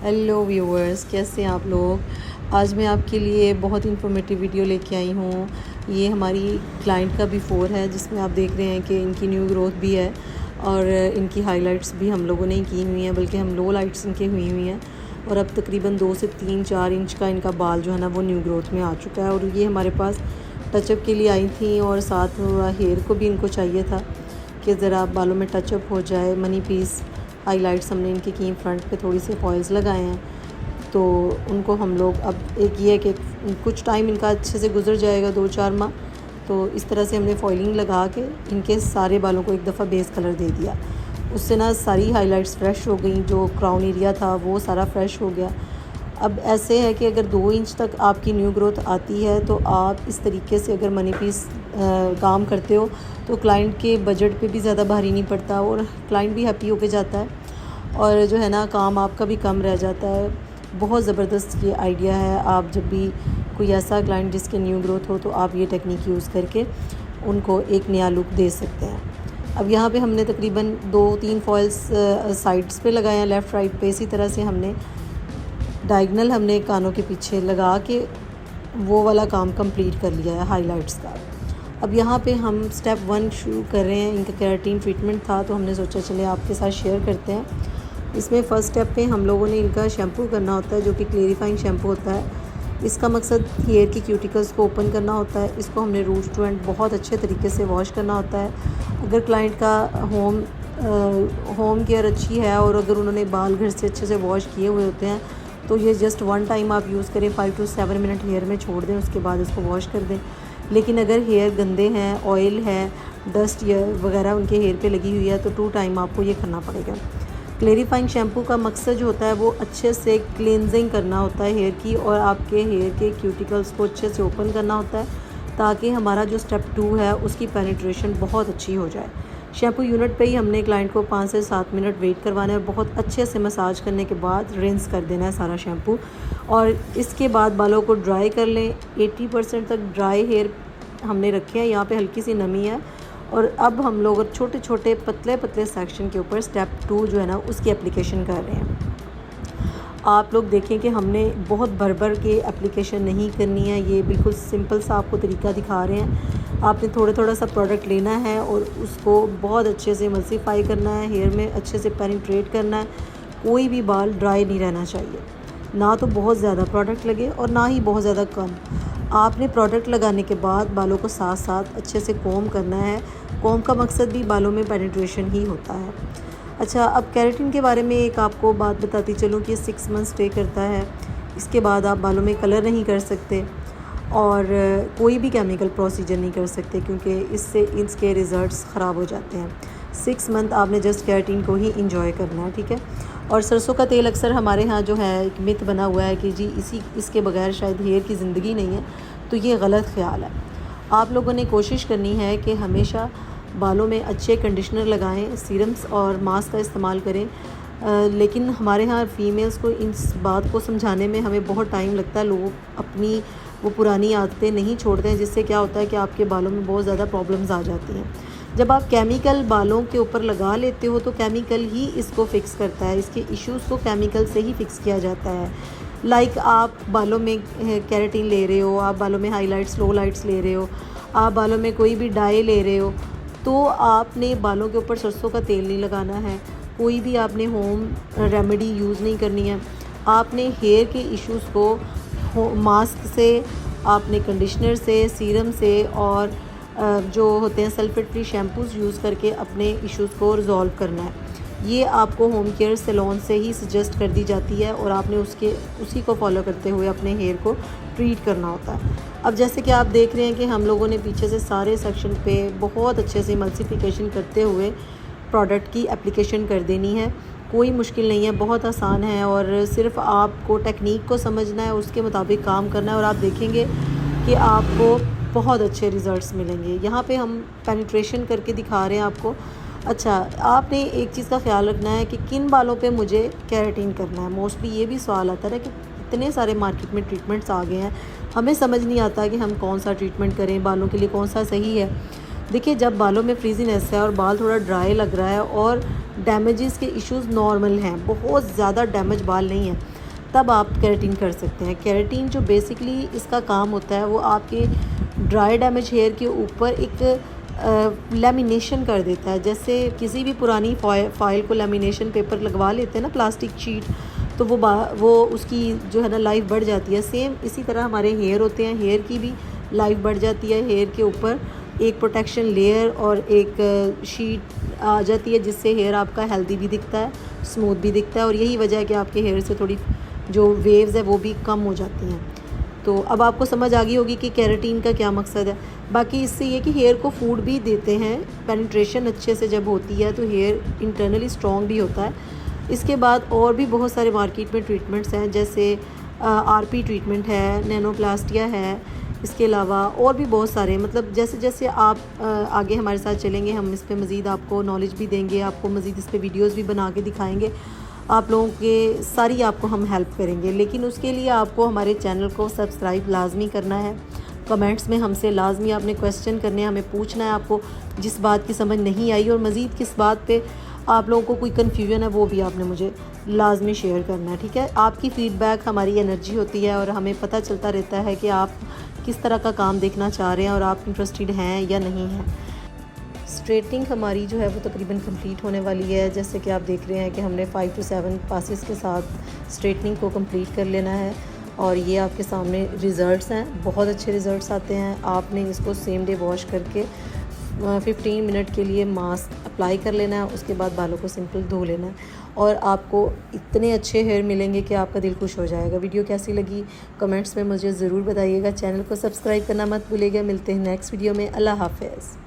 Hello viewers, कैसे हैं आप लोग। आज मैं आपके लिए बहुत इन्फॉर्मेटिव वीडियो लेके आई हूँ। ये हमारी क्लाइंट का बिफ़ोर है जिसमें आप देख रहे हैं कि इनकी न्यू ग्रोथ भी है और इनकी हाइलाइट्स भी हम लोगों ने ही की हुई हैं, बल्कि हम लो लाइट्स इनकी हुई हुई हैं। और अब तकरीबन 2 से 3-4 इंच का इनका बाल जो है ना वो न्यू ग्रोथ में आ चुका है। और ये हमारे पास टचअप के लिए आई थी और साथ हेयर को भी इनको चाहिए था कि ज़रा बालों में टचअप हो जाए। मनी पीस हाइलाइट्स हमने इनकी की, फ्रंट पे थोड़ी सी फॉइल्स लगाए हैं। तो उनको हम लोग अब एक ये है कि कुछ टाइम इनका अच्छे से गुजर जाएगा, 2-4 माह। तो इस तरह से हमने फॉइलिंग लगा के इनके सारे बालों को एक दफ़ा बेस कलर दे दिया। उससे ना सारी हाइलाइट्स फ्रेश हो गई, जो क्राउन एरिया था वो सारा फ्रेश हो गया। अब ऐसे है कि अगर 2 इंच तक आपकी न्यू ग्रोथ आती है तो आप इस तरीके से अगर मनी पीस काम करते हो तो क्लाइंट के बजट पे भी ज़्यादा भारी नहीं पड़ता और क्लाइंट भी हैप्पी होके जाता है और जो है ना काम आपका भी कम रह जाता है। बहुत ज़बरदस्त ये आइडिया है। आप जब भी कोई ऐसा क्लाइंट जिसके न्यू ग्रोथ हो तो आप ये टेक्निक यूज़ करके उनको एक नया लुक दे सकते हैं। अब यहाँ पे हमने तकरीबन 2-3 फॉइल्स साइड्स पे लगाए हैं, लेफ़्ट राइट पे। इसी तरह से हमने डायगनल हमने कानों के पीछे लगा के वो वाला काम कंप्लीट कर लिया है हाइलाइट्स का। अब यहाँ पे हम स्टेप 1 शुरू कर रहे हैं। इनका केराटिन ट्रीटमेंट था तो हमने सोचा चले आपके साथ शेयर करते हैं। इसमें फ़र्स्ट स्टेप पे हम लोगों ने इनका शैम्पू करना होता है, जो कि क्लेरिफाइंग शैम्पू होता है। इसका मकसद हेयर की क्यूटिकल्स को ओपन करना होता है। इसको हमने रूट टू एंड बहुत अच्छे तरीके से वॉश करना होता है। अगर क्लाइंट का होम केयर अच्छी है और अगर उन्होंने बाल घर से अच्छे से वॉश किए हुए होते हैं तो ये जस्ट 1 टाइम आप यूज़ करें, 5 to 7 मिनट हेयर में छोड़ दें, उसके बाद इसको वॉश कर दें। लेकिन अगर हेयर गंदे हैं, ऑयल है, डस्ट वगैरह उनके हेयर पे लगी हुई है तो 2 टाइम आपको ये करना पड़ेगा। क्लेरिफाइंग शैम्पू का मकसद जो होता है वो अच्छे से क्लींजिंग करना होता है हेयर की और आपके हेयर के क्यूटिकल्स को अच्छे से ओपन करना होता है ताकि हमारा जो स्टेप 2 है उसकी पेनिट्रेशन बहुत अच्छी हो जाए। शैम्पू यूनिट पे ही हमने क्लाइंट को 5 से 7 मिनट वेट करवाना है और बहुत अच्छे से मसाज करने के बाद रिंस कर देना है सारा शैम्पू। और इसके बाद बालों को ड्राई कर लें। 80% तक ड्राई हेयर हमने रखे हैं, यहाँ पे हल्की सी नमी है। और अब हम लोग छोटे छोटे पतले पतले सेक्शन के ऊपर स्टेप 2 जो है ना उसकी एप्लीकेशन कर रहे हैं। आप लोग देखें कि हमने बहुत भर भर के एप्लीकेशन नहीं करनी है, ये बिल्कुल सिंपल सा आपको तरीका दिखा रहे हैं। आपने थोड़ा सा प्रोडक्ट लेना है और उसको बहुत अच्छे से मल्सीफाई करना है, हेयर में अच्छे से पेनिट्रेट करना है। कोई भी बाल ड्राई नहीं रहना चाहिए, ना तो बहुत ज़्यादा प्रोडक्ट लगे और ना ही बहुत ज़्यादा कम। आपने प्रोडक्ट लगाने के बाद बालों को साथ साथ अच्छे से कोम करना है। कोम का मकसद भी बालों में पेनिट्रेशन ही होता है। अच्छा, अब केराटिन के बारे में एक आपको बात बताती चलूँ कि 6 मंथ स्टे करता है। इसके बाद आप बालों में कलर नहीं कर सकते और कोई भी केमिकल प्रोसीजर नहीं कर सकते क्योंकि इससे इसके रिज़ल्ट्स ख़राब हो जाते हैं। 6 मंथ आपने जस्ट केराटिन को ही इंजॉय करना है, ठीक है। और सरसों का तेल अक्सर हमारे यहाँ जो है एक मिथ बना हुआ है कि जी इसके बगैर शायद हेयर की ज़िंदगी नहीं है, तो ये गलत ख्याल है। आप लोगों ने कोशिश करनी है कि हमेशा बालों में अच्छे कंडीशनर लगाएं, सीरम्स और मास्क का इस्तेमाल करें। लेकिन हमारे यहाँ फ़ीमेल्स को इस बात को समझाने में हमें बहुत टाइम लगता है। लोग अपनी वो पुरानी आदतें नहीं छोड़ते हैं, जिससे क्या होता है कि आपके बालों में बहुत ज़्यादा प्रॉब्लम्स आ जाती हैं। जब आप केमिकल बालों के ऊपर लगा लेते हो तो केमिकल ही इसको फ़िक्स करता है, इसके इश्यूज़ को केमिकल से ही फ़िक्स किया जाता है। लाइक आप बालों में केराटिन ले रहे हो, आप बालों में हाइलाइट्स लो लाइट्स ले रहे हो, आप बालों में कोई भी डाई ले रहे हो, तो आपने बालों के ऊपर सरसों का तेल नहीं लगाना है। कोई भी आपने होम रेमेडी यूज़ नहीं करनी है। आपने हेयर के इश्यूज़ को मास्क से, आपने कंडीशनर से, सीरम से और जो होते हैं सल्फेट फ्री शैम्पूज़ यूज़ करके अपने इश्यूज़ को रिज़ॉल्व करना है। ये आपको होम केयर सैलून से ही सजेस्ट कर दी जाती है और आपने उसी को फॉलो करते हुए अपने हेयर को ट्रीट करना होता है। अब जैसे कि आप देख रहे हैं कि हम लोगों ने पीछे से सारे सेक्शन पे बहुत अच्छे से मल्सीफिकेशन करते हुए प्रोडक्ट की एप्लीकेशन कर देनी है। कोई मुश्किल नहीं है, बहुत आसान है और सिर्फ आपको टेक्निक को समझना है, उसके मुताबिक काम करना है और आप देखेंगे कि आपको बहुत अच्छे रिज़ल्ट्स मिलेंगे। यहाँ पे हम पेनिट्रेशन करके दिखा रहे हैं आपको। अच्छा, आपने एक चीज़ का ख्याल रखना है कि किन बालों पे मुझे केराटिन करना है। मोस्टली ये भी सवाल आता है कि इतने सारे मार्केट में ट्रीटमेंट्स आ गए हैं, हमें समझ नहीं आता कि हम कौन सा ट्रीटमेंट करें, बालों के लिए कौन सा सही है। देखिए, जब बालों में फ्रीजीनेस है और बाल थोड़ा ड्राई लग रहा है और डैमेजेस के इश्यूज़ नॉर्मल हैं, बहुत ज़्यादा डैमेज बाल नहीं है, तब आप केराटिन कर सकते हैं। केराटिन जो बेसिकली इसका काम होता है वो आपके ड्राई डैमेज हेयर के ऊपर एक लेमिनेशन कर देता है। जैसे किसी भी पुरानी फाइल को लेमिनेशन पेपर लगवा लेते हैं ना, प्लास्टिक शीट, तो वो उसकी जो है ना लाइफ बढ़ जाती है। सेम इसी तरह हमारे हेयर होते हैं, हेयर की भी लाइफ बढ़ जाती है। हेयर के ऊपर एक प्रोटेक्शन लेयर और एक शीट आ जाती है जिससे हेयर आपका हेल्दी भी दिखता है, स्मूथ भी दिखता है, और यही वजह है कि आपके हेयर से थोड़ी जो वेव्स है वो भी कम हो जाती हैं। तो अब आपको समझ आ गई होगी कि केराटिन का क्या मकसद है। बाकी इससे ये कि हेयर को फूड भी देते हैं, पेनिट्रेशन अच्छे से जब होती है तो हेयर इंटरनली स्ट्रॉन्ग भी होता है। इसके बाद और भी बहुत सारे मार्केट में ट्रीटमेंट्स हैं, जैसे आरपी ट्रीटमेंट है, नैनोप्लास्टिया है, इसके अलावा और भी बहुत सारे। मतलब जैसे जैसे आप आगे हमारे साथ चलेंगे हम इस पे मज़ीद आपको नॉलेज भी देंगे, आपको मज़ीद इस पे वीडियोस भी बना के दिखाएंगे, आप लोगों के सारी आपको हम हेल्प करेंगे। लेकिन उसके लिए आपको हमारे चैनल को सब्सक्राइब लाजमी करना है। कमेंट्स में हमसे लाजमी आपने क्वेश्चन करने हैं, हमें पूछना है आपको जिस बात की समझ नहीं आई, और मज़ीद किस बात पे आप लोगों को कोई कन्फ्यूजन है वो भी आपने मुझे लाजमी शेयर करना है, ठीक है। आपकी फ़ीडबैक हमारी एनर्जी होती है और हमें पता चलता रहता है कि आप किस तरह का काम देखना चाह रहे हैं और आप इंटरेस्टेड हैं या नहीं हैं। स्ट्रेटनिंग हमारी जो है वो तकरीबन कंप्लीट होने वाली है। जैसे कि आप देख रहे हैं कि हमने 5 to 7 पासेस के साथ स्ट्रेटनिंग को कंप्लीट कर लेना है, और ये आपके सामने रिज़ल्ट्स हैं। बहुत अच्छे रिज़ल्ट्स आते हैं। आपने इसको सेम डे वॉश करके 15 मिनट के लिए मास्क अप्लाई कर लेना है, उसके बाद बालों को सिंपल धो लेना है, और आपको इतने अच्छे हेयर मिलेंगे कि आपका दिल खुश हो जाएगा। वीडियो कैसी लगी कमेंट्स में मुझे ज़रूर बताइएगा। चैनल को सब्सक्राइब करना मत भूलिएगा। मिलते हैं नेक्स्ट वीडियो में। अल्लाह हाफ़िज़।